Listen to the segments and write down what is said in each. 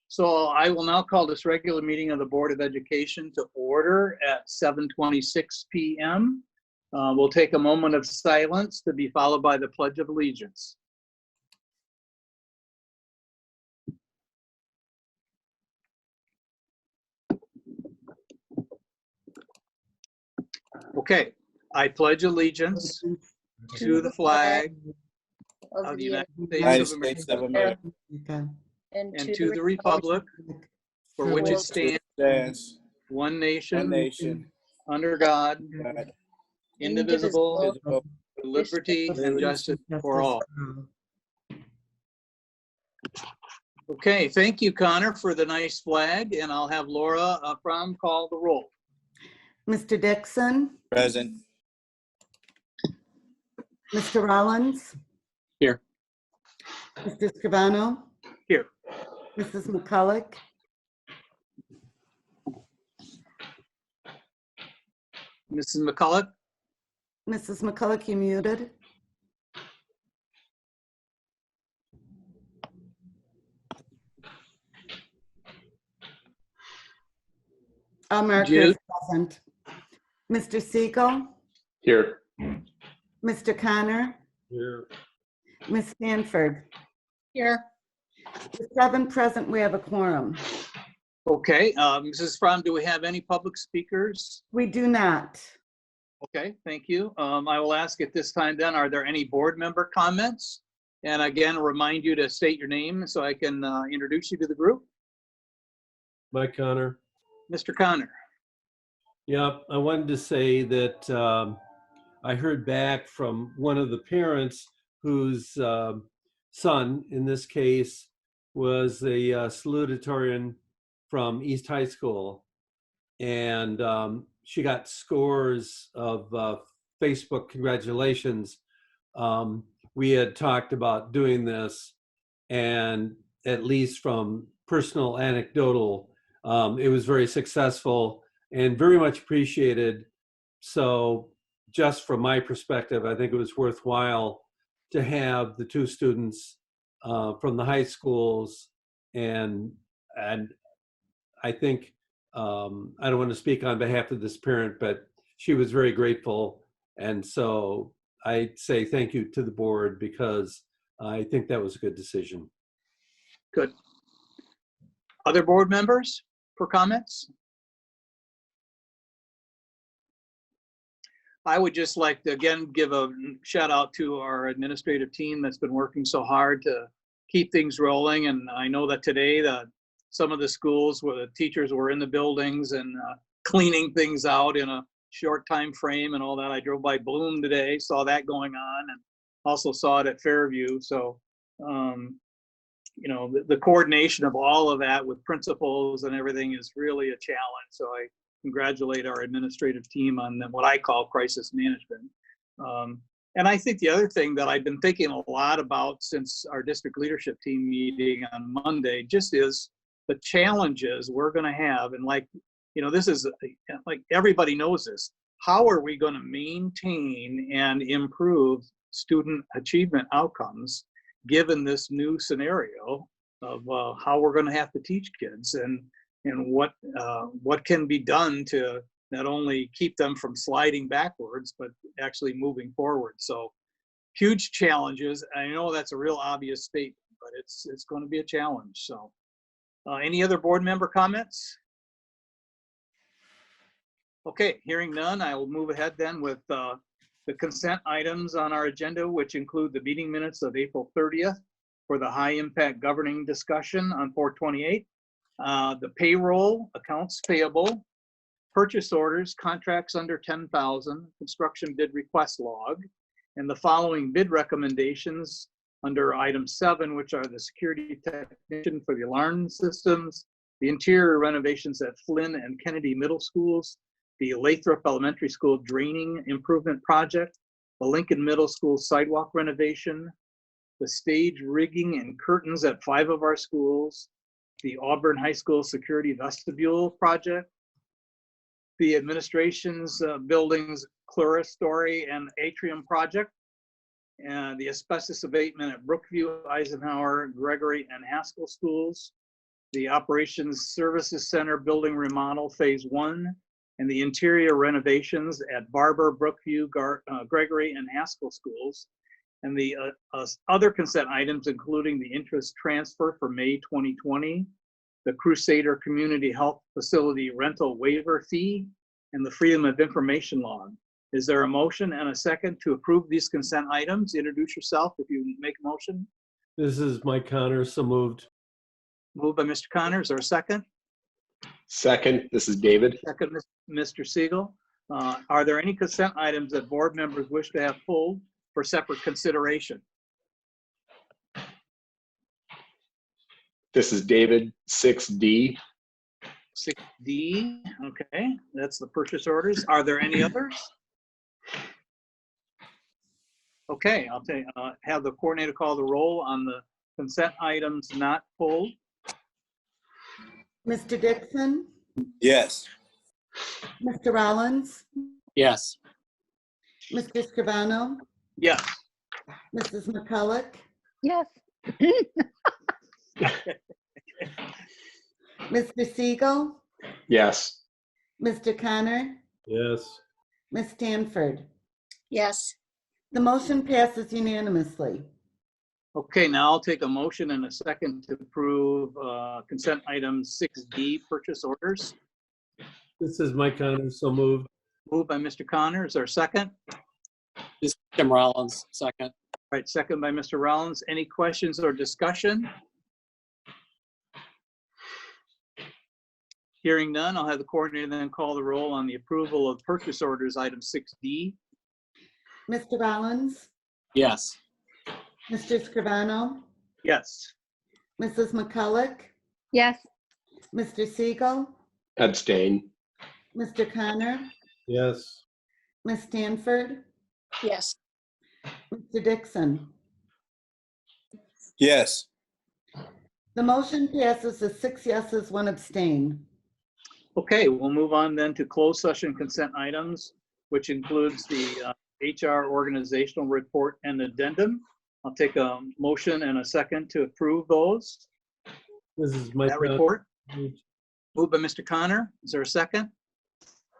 So I will now call this regular meeting of the Board of Education to order at 7:26 p.m. We'll take a moment of silence to be followed by the Pledge of Allegiance. Okay, I pledge allegiance to the flag of the United States of America and to the republic for which it stands, one nation, under God, indivisible, with liberty and justice for all. Okay, thank you, Connor, for the nice flag, and I'll have Laura Fromm call the roll. Mr. Dixon? Present. Mr. Rollins? Here. Mr. Scrivano? Here. Mrs. McCulloch? Mrs. McCulloch? Mrs. McCulloch, you muted. America is present. Mr. Siegel? Here. Mr. Connor? Here. Ms. Stanford? Here. With 7 present, we have a quorum. Okay, Mrs. Fromm, do we have any public speakers? We do not. Okay, thank you. I will ask at this time then, are there any board member comments? And again, remind you to state your name so I can introduce you to the group. Mike Connor. Mr. Connor. Yeah, I wanted to say that I heard back from one of the parents whose son, in this case, was a salutatorian from East High School. And she got scores of Facebook congratulations. We had talked about doing this, and at least from personal anecdotal, it was very successful and very much appreciated. So just from my perspective, I think it was worthwhile to have the 2 students from the high schools. And I think, I don't want to speak on behalf of this parent, but she was very grateful. And so I say thank you to the board because I think that was a good decision. Good. Other board members for comments? I would just like to again give a shout out to our administrative team that's been working so hard to keep things rolling. And I know that today some of the schools where the teachers were in the buildings and cleaning things out in a short time frame and all that. I drove by Bloom today, saw that going on, and also saw it at Fairview. So, you know, the coordination of all of that with principals and everything is really a challenge. So I congratulate our administrative team on what I call crisis management. And I think the other thing that I've been thinking a lot about since our district leadership team meeting on Monday just is the challenges we're going to have. And like, you know, this is like everybody knows this. How are we going to maintain and improve student achievement outcomes given this new scenario of how we're going to have to teach kids and what can be done to not only keep them from sliding backwards, but actually moving forward. So huge challenges. I know that's a real obvious statement, but it's going to be a challenge. So any other board member comments? Okay, hearing none, I will move ahead then with the consent items on our agenda, which include the meeting minutes of April 30th for the high impact governing discussion on 4/28, the payroll, accounts payable, purchase orders, contracts under 10,000, construction bid request log, and the following bid recommendations under item 7, which are the security technician for the alarm systems, the interior renovations at Flynn and Kennedy Middle Schools, the Lathrop Elementary School draining improvement project, the Lincoln Middle School sidewalk renovation, the stage rigging and curtains at 5 of our schools, the Auburn High School security vestibule project, the administration's buildings clerestory and atrium project, and the asbestos abatement at Brookview, Eisenhower, Gregory, and Haskell schools, the Operations Services Center building remodel phase 1, and the interior renovations at Barber, Brookview, Gregory, and Haskell schools, and the other consent items, including the interest transfer for May 2020, the Crusader Community Health Facility rental waiver fee, and the Freedom of Information law. Is there a motion and a second to approve these consent items? Introduce yourself if you make a motion. This is Mike Connor, so moved. Moved by Mr. Connor. Is there a second? Second, this is David. Second, Mr. Siegel. Are there any consent items that board members wish to have pulled for separate consideration? This is David, 6D. 6D, okay, that's the purchase orders. Are there any others? Okay, I'll have the coordinator call the roll on the consent items not pulled. Mr. Dixon, Yes. Mr. Rollins, Yes. Mr. Scrivano, Yes. Mrs. McCulloch, Yes. Mr. Siegel, Yes. Mr. Connor, Yes. Ms. Stanford. Yes. The motion passes unanimously. Okay, now I'll take a motion and a second to approve consent item 6D, purchase orders. This is Mike Connor, so moved. Moved by Mr. Connor. Is there a second? This is Tim Rollins, second. All right, second by Mr. Rollins. Any questions or discussion? Hearing none, I'll have the coordinator then call the roll on the approval of purchase orders item 6D. Mr. Rollins, Yes. Mr. Scrivano, Yes. Mrs. McCulloch, Yes. Mr. Siegel, Abstain. Mr. Connor, Yes. Ms. Stanford, Yes. Mr. Dixon. Yes. The motion passes with 6 yeses, 1 abstain. Okay, we'll move on then to closed session consent items, which includes the HR organizational report and addendum. I'll take a motion and a second to approve those. This is Mike That Connor. report. Moved by Mr. Connor. Is there a second?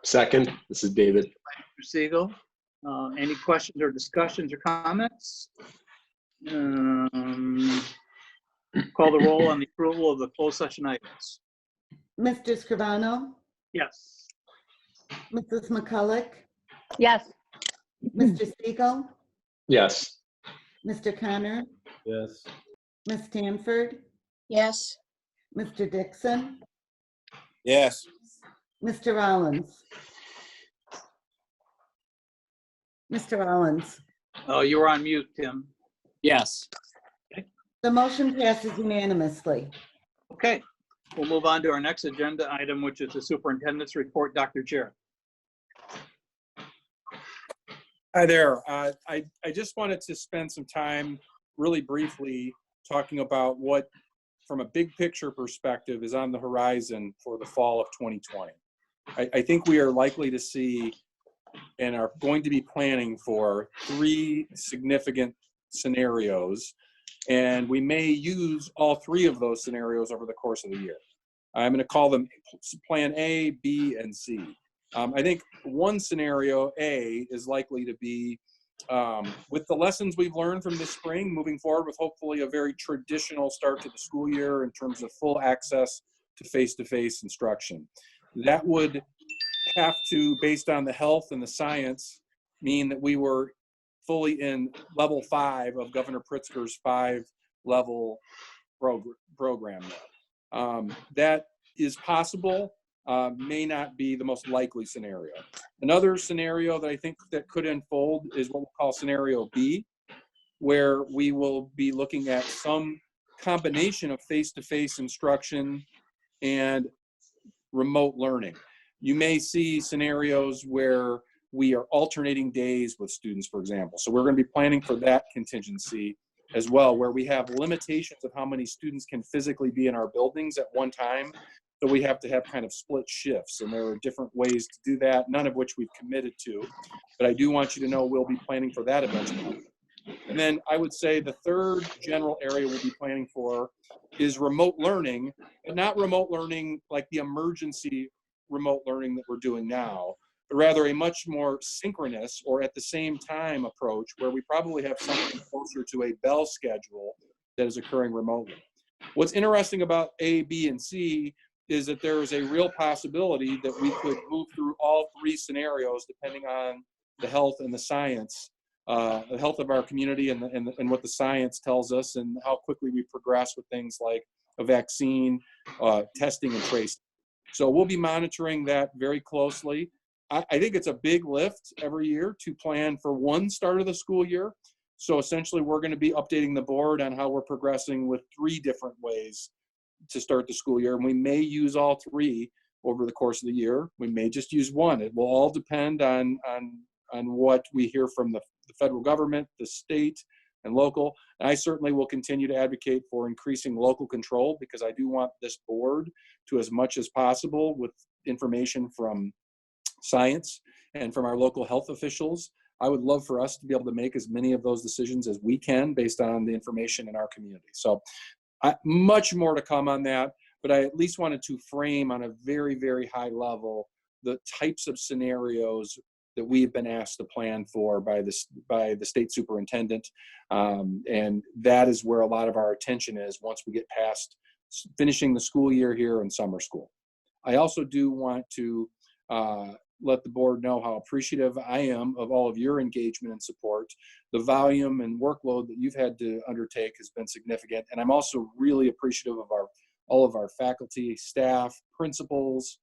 Second, this is David. Mr. Siegel. Any questions or discussions or comments? Call the roll on the approval of the closed session items. Mr. Scrivano, Yes. Mrs. McCulloch, Yes. Mr. Siegel, Yes. Mr. Connor, Yes. Ms. Stanford, Yes. Mr. Dixon, Yes. Mr. Rollins. Mr. Rollins. Oh, you were on mute, Tim. Yes. The motion passes unanimously. Okay, we'll move on to our next agenda item, which is the superintendent's report. Dr. Chair. Hi there. I just wanted to spend some time really briefly talking about what, from a big picture perspective, is on the horizon for the fall of 2020. I think we are likely to see and are going to be planning for 3 significant scenarios, and we may use all 3 of those scenarios over the course of the year. I'm going to call them Plan A, B, and C. I think one scenario, A, is likely to be, with the lessons we've learned from this spring, moving forward with hopefully a very traditional start to the school year in terms of full access to face-to-face instruction. That would have to, based on the health and the science, mean that we were fully in level 5 of Governor Pritzker's 5-level program. That is possible. May not be the most likely scenario. Another scenario that I think that could unfold is what we'll call scenario B, where we will be looking at some combination of face-to-face instruction and remote learning. You may see scenarios where we are alternating days with students, for example. So we're going to be planning for that contingency as well, where we have limitations of how many students can physically be in our buildings at one time. So we have to have kind of split shifts, and there are different ways to do that, none of which we've committed to. But I do want you to know we'll be planning for that eventually. And then I would say the third general area we'll be planning for is remote learning, but not remote learning like the emergency remote learning that we're doing now, but rather a much more synchronous or at the same time approach where we probably have something closer to a bell schedule that is occurring remotely. What's interesting about A, B, and C is that there is a real possibility that we could move through all three scenarios depending on the health and the science, the health of our community and what the science tells us and how quickly we progress with things like a vaccine, testing and tracing. So we'll be monitoring that very closely. I think it's a big lift every year to plan for one start of the school year. So essentially we're going to be updating the board on how we're progressing with 3 different ways to start the school year. And we may use all 3 over the course of the year. We may just use one. It will all depend on what we hear from the federal government, the state, and local. And I certainly will continue to advocate for increasing local control because I do want this board to, as much as possible, with information from science and from our local health officials, I would love for us to be able to make as many of those decisions as we can based on the information in our community. So much more to come on that, but I at least wanted to frame on a very, very high level the types of scenarios that we've been asked to plan for by the state superintendent. And that is where a lot of our attention is once we get past finishing the school year here in summer school. I also do want to let the board know how appreciative I am of all of your engagement and support. The volume and workload that you've had to undertake has been significant. And I'm also really appreciative of all of our faculty, staff, principals,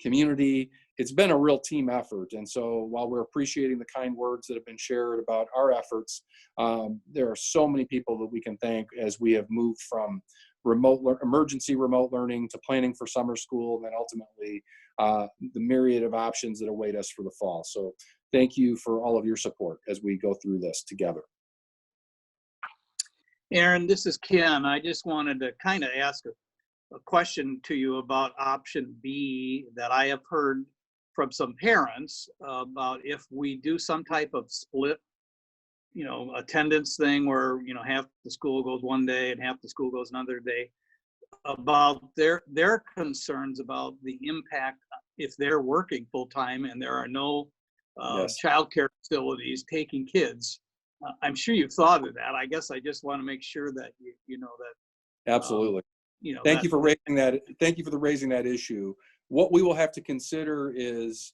community. It's been a real team effort. And so while we're appreciating the kind words that have been shared about our efforts, there are so many people that we can thank as we have moved from emergency remote learning to planning for summer school, and then ultimately the myriad of options that await us for the fall. So thank you for all of your support as we go through this together. Aaron, this is Ken. I just wanted to kind of ask a question to you about option B that I have heard from some parents about if we do some type of split, attendance thing where, half the school goes one day and half the school goes another day, about their concerns about the impact if they're working full time and there are no Yes. childcare facilities taking kids. I'm sure you've thought of that. I guess I just want to make sure that you know that. Absolutely. Thank you for raising that. Thank you for raising that issue. What we will have to consider is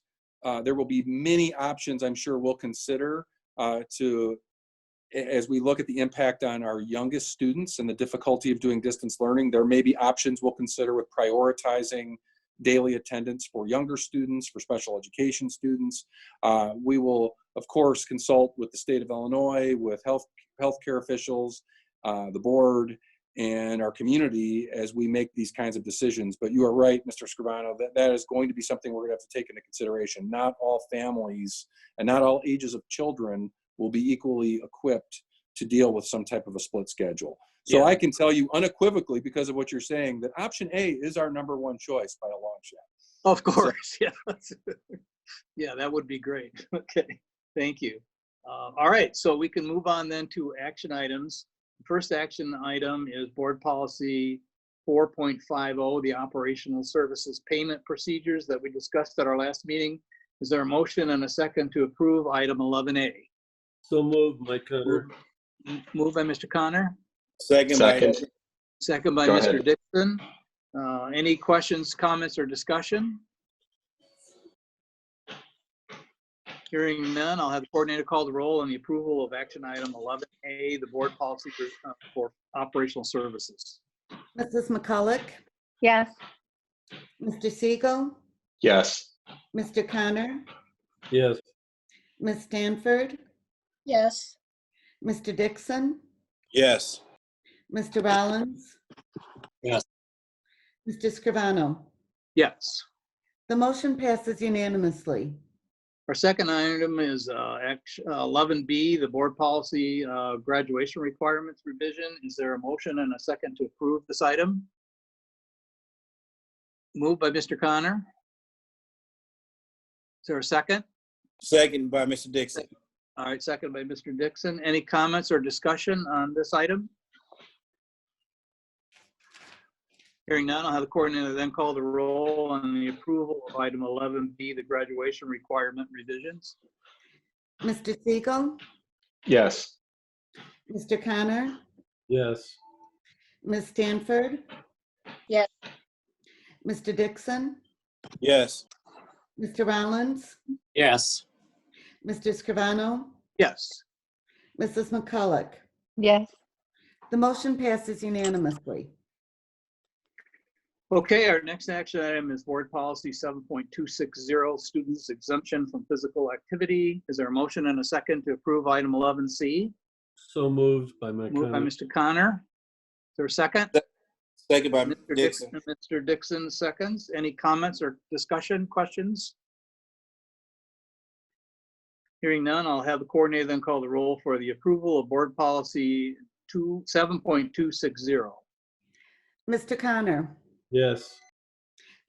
there will be many options I'm sure we'll consider as we look at the impact on our youngest students and the difficulty of doing distance learning. There may be options we'll consider with prioritizing daily attendance for younger students, for special education students. We will, of course, consult with the state of Illinois, with healthcare officials, the board, and our community as we make these kinds of decisions. But you are right, Mr. Scribano, that is going to be something we're going to have to take into consideration. Not all families and not all ages of children will be equally equipped to deal with some type of a split schedule. So yeah. I can tell you unequivocally, because of what you're saying, that option A is our number one choice by a long shot. Of course, yeah. Yeah, that would be great. Okay, thank you. All right, so we can move on then to action items. First action item is board policy 4.50, the operational services payment procedures that we discussed at our last meeting. Is there a motion and a second to approve item 11A? So moved, Mike Connor. Moved by Mr. Connor. Second. Second by Go Mr. ahead. Dixon. Any questions, comments, or discussion? Hearing none, I'll have the coordinator call the roll on the approval of action item 11A, the board policy for operational services. Mrs. McCulloch, Yes. Mr. Siegel, Yes. Mr. Connor, Yes. Ms. Stanford, Yes. Mr. Dixon, Yes. Mr. Rollins. Yes. Mr. Scrivano. Yes. The motion passes unanimously. Our second item is 11B, the board policy graduation requirements revision. Is there a motion and a second to approve this item? Moved by Mr. Connor. Is there a second? Second by Mr. Dixon. All right, second by Mr. Dixon. Any comments or discussion on this item? Hearing none, I'll have the coordinator then call the roll on the approval of item 11B, the graduation requirement revisions. Mr. Siegel, Yes. Mr. Connor, Yes. Ms. Stanford, Yes. Mr. Dixon, Yes. Mr. Rollins, Yes. Mr. Scrivano, Yes. Mrs. McCulloch. Yes. The motion passes unanimously. Okay, our next action item is board policy 7.260, students exemption from physical activity. Is there a motion and a second to approve item 11C? So moved by Moved by McConnell. Mr. Connor. Is there a second? Second by Mr. Dixon. Mr. Dixon seconds. Any comments or discussion, questions? Hearing none, I'll have the coordinator then call the roll for the approval of board policy 7.260. Mr. Connor, Yes.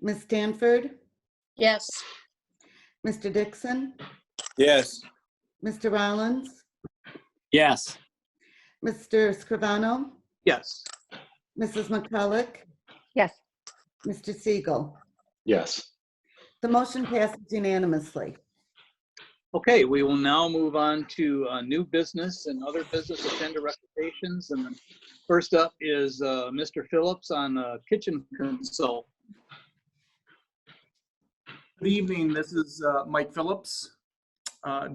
Ms. Stanford, Yes. Mr. Dixon, Yes. Mr. Rollins, Yes. Mr. Scrivano, Yes. Mrs. McCulloch, Yes. Mr. Siegel. Yes. The motion passes unanimously. Okay, we will now move on to new business and other business agenda recommendations. And then first up is Mr. Phillips on kitchen consult. Good evening, this is Mike Phillips.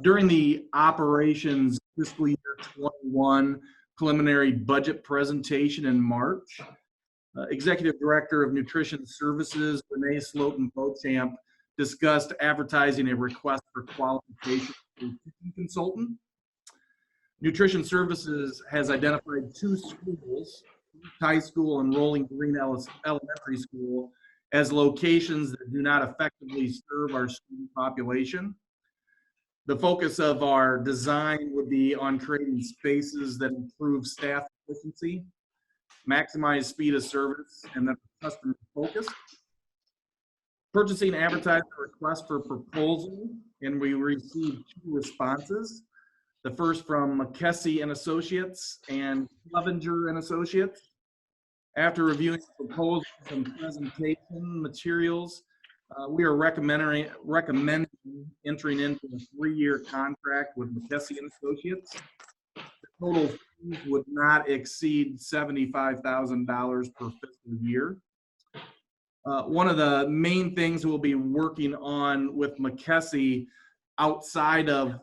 During the operations fiscal year 21 preliminary budget presentation in March, Executive Director of Nutrition Services, Renee Slotin-Beauchamp, discussed advertising a request for qualification for a kitchen consultant. Nutrition Services has identified 2 schools, High School and Rolling Green Elementary School, as locations that do not effectively serve our student population. The focus of our design would be on creating spaces that improve staff efficiency, maximize speed of service, and that are customer focused. Purchasing advertised a request for proposal, and we received 2 responses. The first from McKessie and Associates and Clevenger and Associates. After reviewing proposals and presentation materials, we are recommending entering into a 3-year contract with McKessie and Associates. The total fees would not exceed $75,000 per fiscal year. One of the main things we'll be working on with McKessie outside of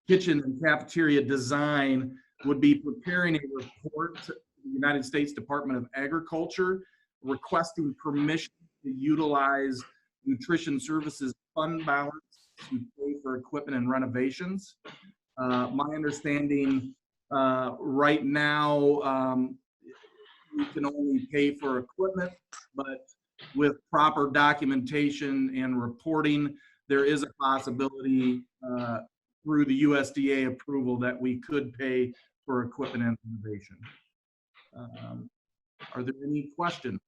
kitchen and cafeteria design would be preparing a report to the United States Department of Agriculture requesting permission to utilize Nutrition Services fund balance to pay for equipment and renovations. My understanding right now, we can only pay for equipment, but with proper documentation and reporting, there is a possibility through the USDA approval that we could pay for equipment and renovation. Are there any questions?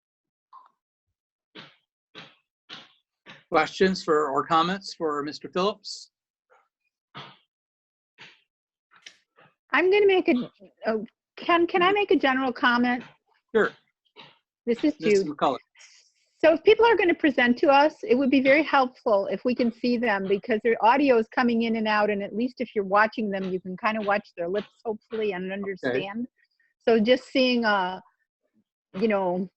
Questions for or comments for Mr. Phillips? I'm going to make can I make a general comment? Sure. This is Mrs. Jude. McCulloch. So if people are going to present to us, it would be very helpful if we can see them because their audio is coming in and out. And at least if you're watching them, you can kind of watch their lips, hopefully, and understand. So just seeing, you know,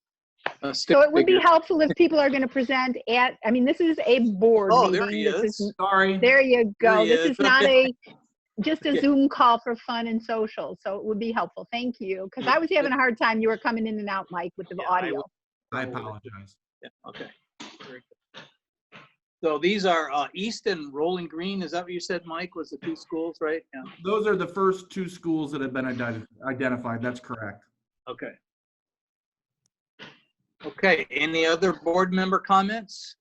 so it would be helpful if people are going to present at, I mean, this is a board Oh, meeting. there he is. Sorry. There you go. There he This is. is not just a Zoom call for fun and social. So it would be helpful. Thank you. Because I was having a hard time. You were coming in and out, Mike, with the Yeah, audio. I apologize. Yeah, okay. Very good. So these are East and Rolling Green. Is that what you said, Mike, was the 2 schools, right? Yeah. Those are the first 2 schools that have been identified. That's correct. Okay. Okay, any other board member comments?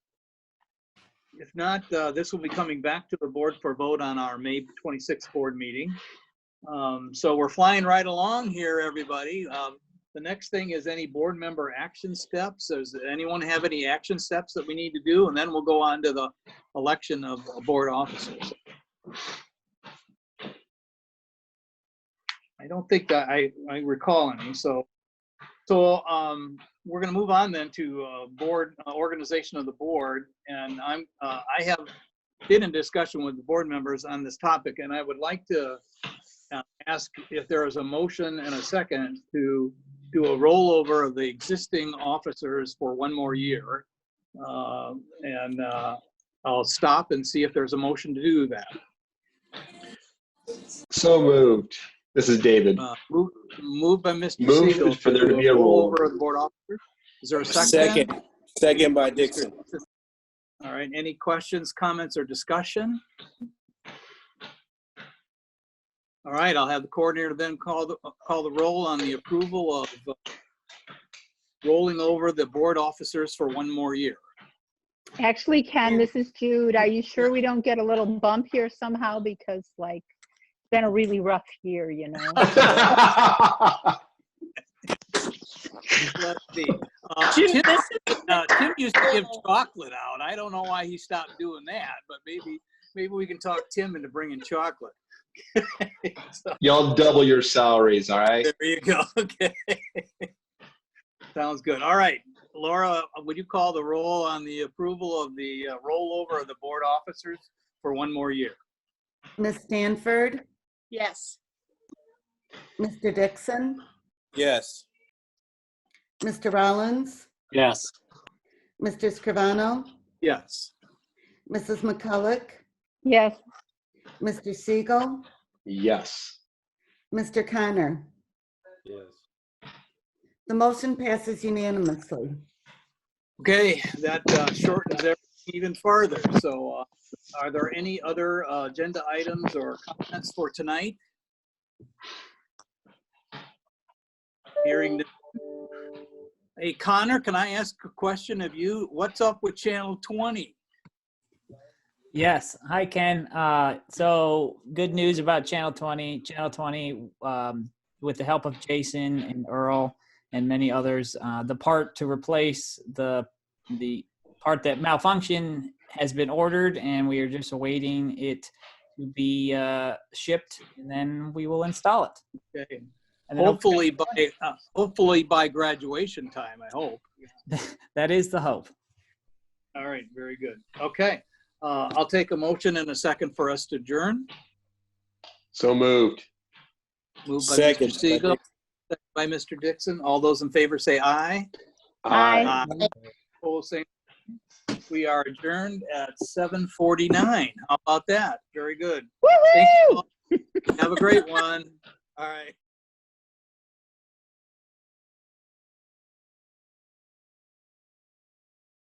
If not, this will be coming back to the board for vote on our May 26th board meeting. So we're flying right along here, everybody. The next thing is any board member action steps. Does anyone have any action steps that we need to do? And then we'll go on to the election of board officers. I don't think that I recall any. So we're going to move on then to board organization of the board, and I have been in discussion with the board members on this topic, and I would like to ask if there is a motion and a second to do a rollover of the existing officers for one more year. And I'll stop and see if there's a motion to do that. So moved. This is David. Moved by Mr. Moved Siegel for there to be a rollover of the board officers. Is there a second? Second. Second by Dixon. All right, any questions, comments, or discussion? All right, I'll have the coordinator then call the roll on the approval of rolling over the board officers for one more year. Actually, Ken, this is Jude. Are you sure we don't get a little bump here somehow? Because like, it's been a really rough year, you know? Let's see. Tim used to give chocolate out. I don't know why he stopped doing that, but maybe we can talk Tim into bringing chocolate. So, Y'all double your salaries, all right? there you go. Okay. Sounds good. All right. Laura, would you call the roll on the approval of the rollover of the board officers for one more year? Ms. Stanford, Yes. Mr. Dixon, Yes. Mr. Rollins, Yes. Mr. Scrivano, Yes. Mrs. McCulloch, Yes. Mr. Siegel, Yes. Mr. Connor. Yes. The motion passes unanimously. Okay, that shortens everything even farther. So are there any other agenda items or comments for tonight? Hearing that. Hey, Connor, can I ask a question of you? What's up with Channel 20? Yes. Hi, Ken. So good news about Channel 20. Channel 20, with the help of Jason and Earl and many others, the part to replace the part that malfunctioned has been ordered, and we are just awaiting it to be shipped, and then we will install it. Okay. And then Hopefully by graduation time, I hope. that is the hope. All right, very good. Okay, I'll take a motion in a second for us to adjourn. So moved. Moved by Second. Mr. Siegel, second by Mr. Dixon. All those in favor say aye. Aye. Opposed, same. We are adjourned at 7:49. How about that? Very good. Thank you Woohoo! all. Have a great one. All right.